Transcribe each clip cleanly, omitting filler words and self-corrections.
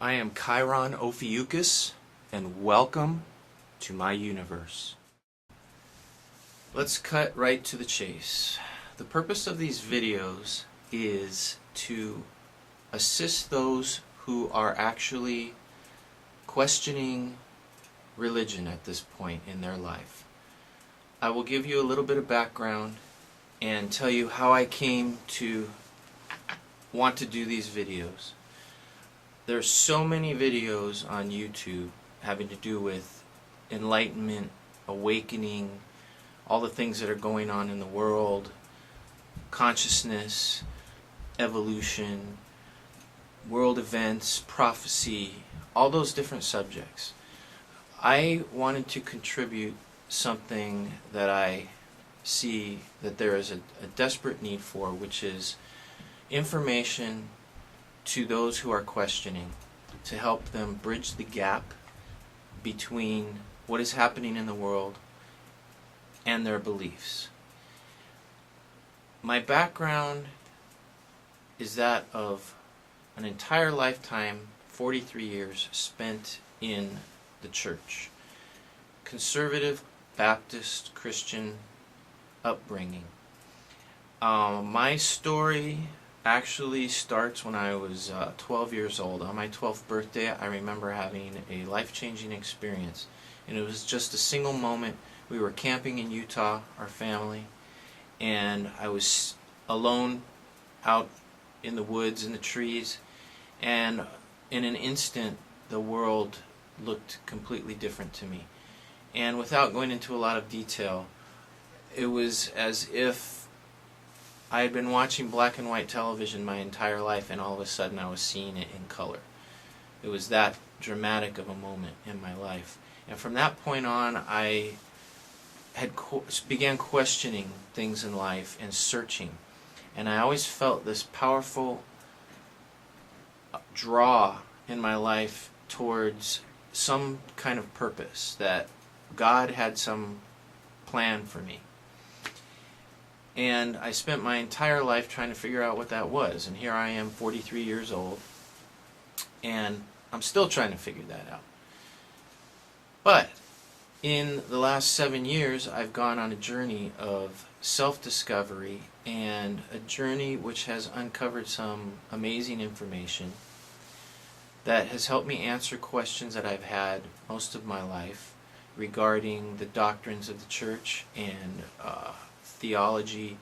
I am Chiron Ophiuchus, and welcome to my universe. Let's cut right to the chase. The purpose of these videos is to assist those who are actually questioning religion at this point in their life. I will give you a little bit of background and tell you how I came to want to do these videos. There's so many videos on YouTube having to do with enlightenment, awakening, all the things that are going on in the world, consciousness, evolution, world events, prophecy, all those different subjects. I wanted to contribute something that I see that there is a desperate need for, which is information to those who are questioning, to help them bridge the gap between what is happening in the world and their beliefs. My background is that of an entire lifetime, 43 years, spent in the church. Conservative, Baptist, Christian upbringing. My story actually starts when I was 12 years old. On my 12th birthday, I remember having a life-changing experience. And it was just a single moment. We were camping in Utah, our family, and I was alone out in the woods, in the trees, and in an instant, the world looked completely different to me. And without going into a lot of detail, it was as if I had been watching black and white television my entire life, and all of a sudden I was seeing it in color. It was that dramatic of a moment in my life. And from that point on, I had began questioning things in life and searching. And I always felt this powerful draw in my life towards some kind of purpose, that God had some plan for me. And I spent my entire life trying to figure out what that was. And here I am, 43 years old, and I'm still trying to figure that out. But in the last 7 years, I've gone on a journey of self-discovery, and a journey which has uncovered some amazing information that has helped me answer questions that I've had most of my life regarding the doctrines of the church and theology,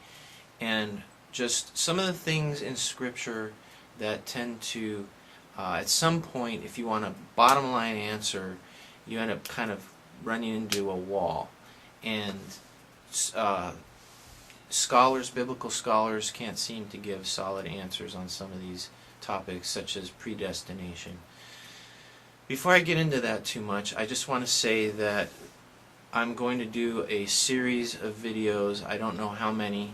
and just some of the things in Scripture that tend to, at some point, if you want a bottom line answer, you end up kind of running into a wall. And biblical scholars can't seem to give solid answers on some of these topics, such as predestination. Before I get into that too much, I just want to say that I'm going to do a series of videos. I don't know how many.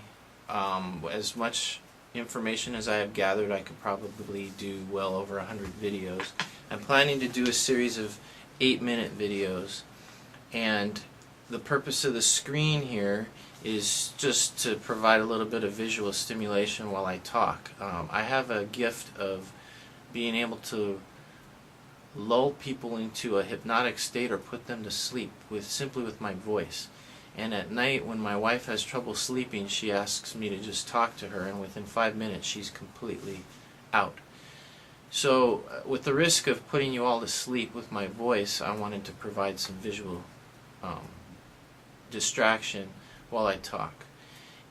As much information as I have gathered, I could probably do well over 100 videos. I'm planning to do a series of 8-minute videos, and the purpose of the screen here is just to provide a little bit of visual stimulation while I talk. I have a gift of being able to lull people into a hypnotic state or put them to sleep simply with my voice. And at night, when my wife has trouble sleeping, she asks me to just talk to her, and within 5 minutes she's completely out. So with the risk of putting you all to sleep with my voice, I wanted to provide some visual distraction while I talk.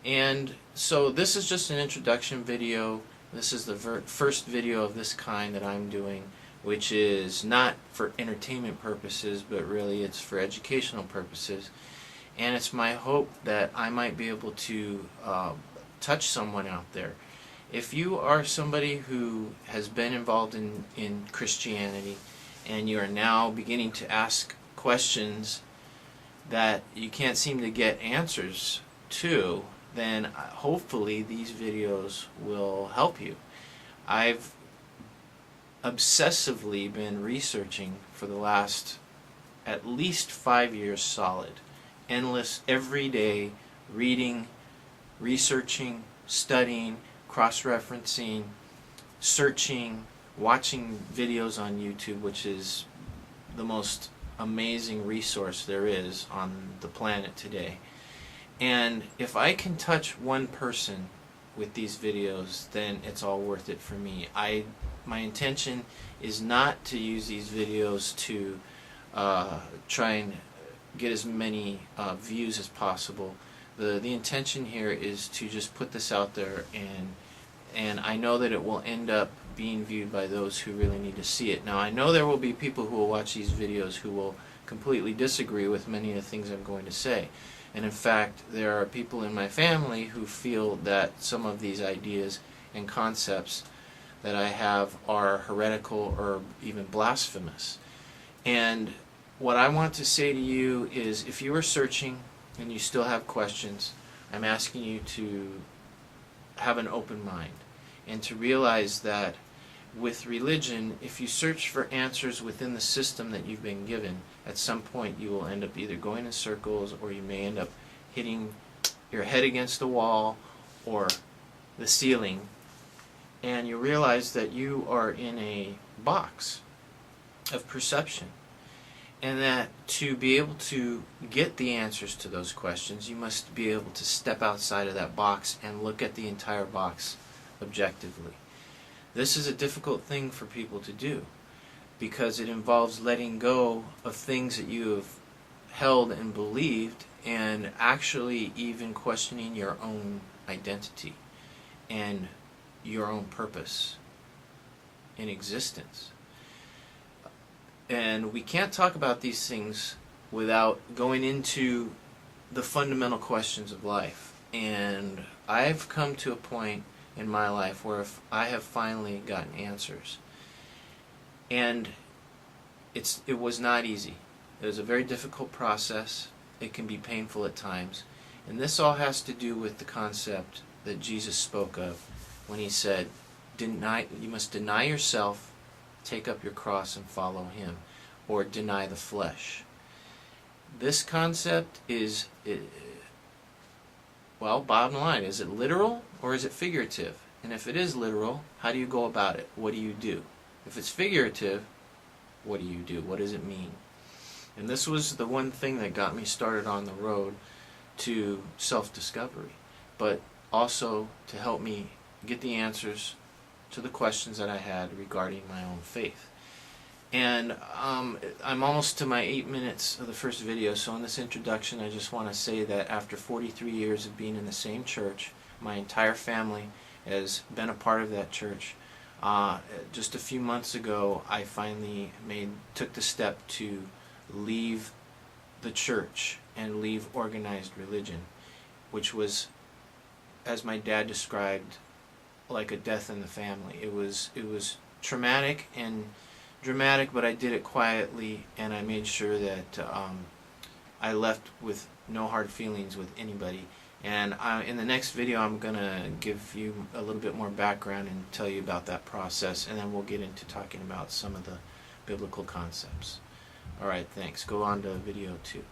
And so this is just an introduction video. This is the first video of this kind that I'm doing, which is not for entertainment purposes, but really it's for educational purposes. And it's my hope that I might be able to touch someone out there. If you are somebody who has been involved in Christianity, and you are now beginning to ask questions that you can't seem to get answers to, then hopefully these videos will help you. I've obsessively been researching for the last at least 5 years solid. Endless, every day, reading, researching, studying, cross-referencing, searching, watching videos on YouTube, which is the most amazing resource there is on the planet today. And if I can touch one person with these videos, then it's all worth it for me. My intention is not to use these videos to try and get as many views as possible. The intention here is to just put this out there, and I know that it will end up being viewed by those who really need to see it. Now, I know there will be people who will watch these videos who will completely disagree with many of the things I'm going to say. And in fact, there are people in my family who feel that some of these ideas and concepts that I have are heretical or even blasphemous. And what I want to say to you is, if you are searching and you still have questions, I'm asking you to have an open mind and to realize that with religion, if you search for answers within the system that you've been given, at some point you will end up either going in circles, or you may end up hitting your head against the wall or the ceiling, and you realize that you are in a box of perception, and that to be able to get the answers to those questions, you must be able to step outside of that box and look at the entire box objectively. This is a difficult thing for people to do, because it involves letting go of things that you have held and believed, and actually even questioning your own identity and your own purpose in existence. And we can't talk about these things without going into the fundamental questions of life. And I've come to a point in my life where I have finally gotten answers. And it was not easy. It was a very difficult process. It can be painful at times. And this all has to do with the concept that Jesus spoke of when he said, you must deny yourself, take up your cross and follow him, or deny the flesh. This concept is, well, bottom line, is it literal or is it figurative? And if it is literal, how do you go about it? What do you do? If it's figurative, what do you do? What does it mean? And this was the one thing that got me started on the road to self-discovery, but also to help me get the answers to the questions that I had regarding my own faith. And I'm almost to my 8 minutes of the first video, so in this introduction I just want to say that after 43 years of being in the same church, my entire family has been a part of that church. Just a few months ago, I finally took the step to leave the church and leave organized religion, which was, as my dad described, like a death in the family. It was traumatic and dramatic, but I did it quietly, and I made sure that I left with no hard feelings with anybody. And in the next video, I'm going to give you a little bit more background and tell you about that process, and then we'll get into talking about some of the biblical concepts. Alright, thanks. Go on to video 2.